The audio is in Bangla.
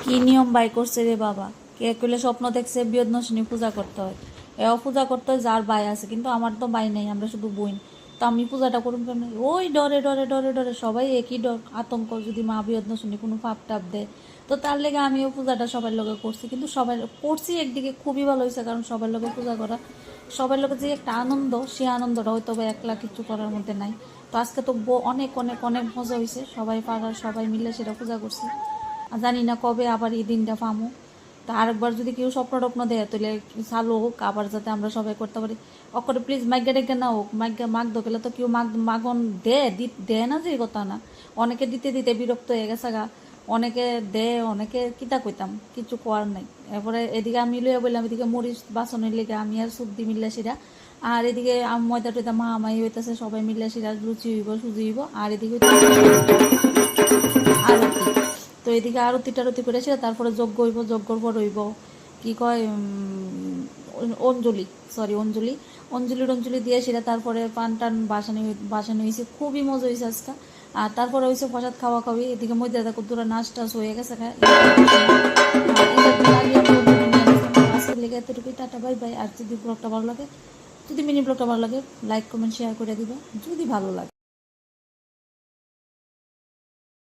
কি নিয়ম বাই করছে রে বাবা, কে কইলে স্বপ্ন দেখছে বিয়দনশিনী পূজা করতে হয়, এও পূজা করতে হয় যার বাই আছে, কিন্তু আমার তো বাই নেই, আমরা শুধু বইন। তো আমি পূজাটা করুন কেন? ওই ডরে ডরে ডরে ডরে সবাই একই ডর আতঙ্ক, যদি মা বিয়দনশিনী কোনো পাপ টাপ দেয়। তো তার লেগে আমিও পূজাটা সবার লগে করছি, কিন্তু সবাই করছি একদিকে খুবই ভালো হয়েছে, কারণ সবার লগে পূজা করা, সবার লগে যে একটা আনন্দ, সেই আনন্দটা হয়তো বা একলা কিছু করার মধ্যে নাই। তো আজকে তো অনেক অনেক অনেক মজা হয়েছে, সবাই পাড়ার সবাই মিলে সেটা পূজা করছি। আর জানি না কবে আবার এই দিনটা পামো। তা আরেকবার যদি কেউ স্বপ্ন টপ্ন দেয় তাহলে চালু হোক আবার, যাতে আমরা সবাই করতে পারি। অকরে প্লিজ মাইগা ডেকে না হোক, মাইগা মাগ দোকেলে তো কেউ মাগন দেয় না, যে কথা না। অনেকে দিতে দিতে বিরক্ত হয়ে গেছে গা, অনেকে দেয়, অনেকে কিতা কইতাম, কিছু কোয়ার নাই। এরপরে এদিকে আমি লইয়া বললাম, এদিকে মরিচ বাসনের লেগে আমি আর সুদ্দি মিললে সেরা, আর এদিকে ময়দা টয়দা মাহামাহি হইতেছে, সবাই মিললে সেরা লুচি হইব, সুজি হইব, আর এদিকে আরতি। তো এদিকে আরতি টারতি করেছে, তারপরে যজ্ঞ হইব, যজ্ঞর পর হইব কি কয় অঞ্জলি, সরি অঞ্জলি, অঞ্জলি দিয়ে সেটা, তারপরে পান টান বাসানি হয়েছে, খুবই মজা হয়েছে আজকে। আর তারপরে হয়েছে প্রসাদ খাওয়া খাওয়ি, এদিকে মধ্যে দেখো দুরা নাচ টাচ হয়ে গেছে। আজকের লেগে এতটুকুই, টাটা বাই বাই। আর যদি ব্লগটা ভালো লাগে, যদি মিনি ব্লগটা ভালো লাগে, লাইক কমেন্ট শেয়ার করে দিবা যদি ভালো লাগে।